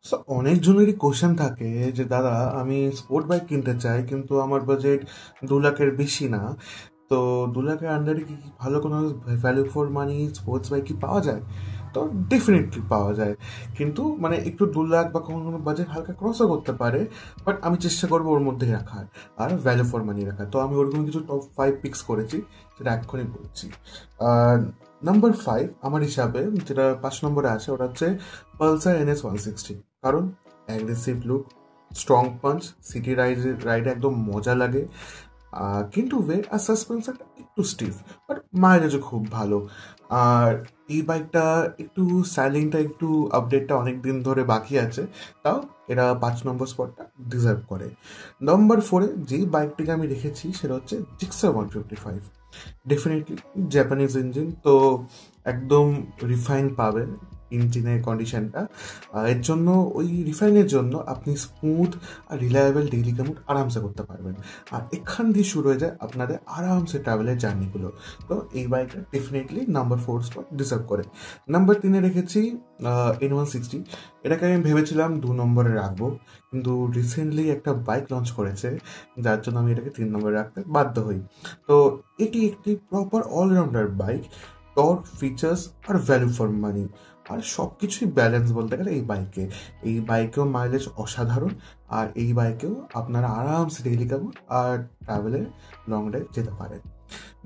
So অনেকজনেরই question থাকে যে দাদা আমি স্পোর্ট বাইক কিনতে চাই কিন্তু আমার বাজেট 2 লাখের বেশি না। তো 2 লাখের আন্ডারে কি ভালো কোনো value for money sports bike কি পাওয়া যায়? তো ডেফিনেটলি পাওয়া যায়, কিন্তু মানে একটু 2 লাখ বা কোনো কোনো বাজেট হালকা ক্রসও করতে পারে। বাট আমি চেষ্টা করবো ওর মধ্যেই রাখার আর ভ্যালু ফর মানি রাখার। তো আমি ওরকম কিছু টপ 5 পিক্স করেছি, যেটা এক্ষুনি বলছি। নাম্বার 5 আমার হিসাবে যেটা 5 নম্বরে আছে ওটা হচ্ছে পালসার NS 160। কারণ aggressive look, strong punch, city রাইডে একদম মজা লাগে। কিন্তু ওয়েট আর সাসপেন্সারটা একটু স্টিফ, বাট মাইলেজও খুব ভালো। আর এই বাইকটা একটু স্টাইলিংটা একটু আপডেটটা অনেক দিন ধরে বাকি আছে, তাও এরা 5 নম্বর স্পটটা ডিজার্ভ করে। নাম্বার 4-এ যেই বাইকটিকে আমি রেখেছি সেটা হচ্ছে জিক্সার 155। ডেফিনেটলি জাপানিজ ইঞ্জিন, তো একদম রিফাইন পাবেন ইঞ্জিনের কন্ডিশনটা। এর জন্য ওই রিফাইনের জন্য আপনি স্মুথ আর রিলায়েবল ডেইলি কমিউট আরামসে করতে পারবেন। আর এখান দিয়ে শুরু হয়ে যায় আপনাদের আরামসে ট্রাভেলের জার্নিগুলো। তো এই বাইকটা ডেফিনেটলি নাম্বার 4 স্পট ডিজার্ভ করে। নাম্বার 3-এ রেখেছি N 160। এটাকে আমি ভেবেছিলাম 2 নম্বরে রাখবো, কিন্তু রিসেন্টলি একটা বাইক লঞ্চ করেছে যার জন্য আমি এটাকে 3 নম্বরে রাখতে বাধ্য হই। তো এটি একটি proper all-rounder bike, torque, features আর ভ্যালু ফর মানি আর সব কিছুই ব্যালেন্স বলতে গেলে এই বাইকেও মাইলেজ অসাধারণ। আর এই বাইকেও আপনারা আরামসে ডেইলি কাবু আর ট্রাভেলে লং ড্রাইভ যেতে পারেন।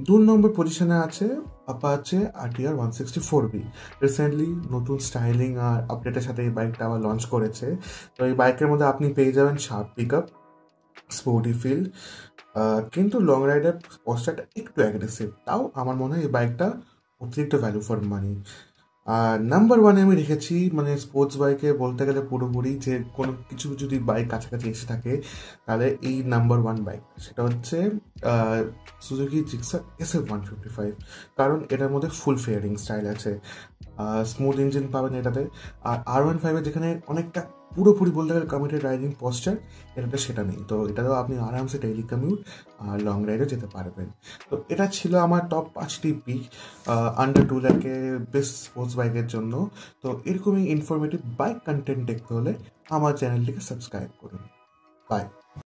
2 নম্বর পজিশনে আছে অ্যাপাচে RTR 164B। রিসেন্টলি নতুন স্টাইলিং আর আপডেটের সাথে এই বাইকটা আবার লঞ্চ করেছে। তো এই বাইকের মধ্যে আপনি পেয়ে যাবেন sharp pick up, sporty feel, কিন্তু লং রাইডের পশ্চারটা একটু অ্যাগ্রেসিভ। তাও আমার মনে হয় এই বাইকটা অতিরিক্ত ভ্যালু ফর মানি। আর নাম্বার 1-এ আমি রেখেছি মানে স্পোর্টস বাইকে বলতে গেলে পুরোপুরি যে কোনো কিছু যদি বাইক কাছাকাছি এসে থাকে তাহলে এই নাম্বার 1 বাইক সেটা হচ্ছে সুজুকি জিক্সার SF 155। কারণ এটার মধ্যে ফুল ফেয়ারিং স্টাইল আছে, স্মুথ ইঞ্জিন পাবেন এটাতে। আর R15-এ যেখানে অনেকটা পুরোপুরি বলতে গেলে কমিউটেড রাইডিং পশ্চার, এটাতে সেটা নেই। তো এটাতেও আপনি আরামসে ডেইলি কমিউট আর লং রাইডে যেতে পারবেন। তো এটা ছিল আমার টপ 5টি পিক আন্ডার 2 লাখে বেস্ট স্পোর্টস বাইকের জন্য। তো এরকমই ইনফরমেটিভ বাইক কন্টেন্ট দেখতে হলে আমার চ্যানেলটিকে সাবস্ক্রাইব করুন। বাই।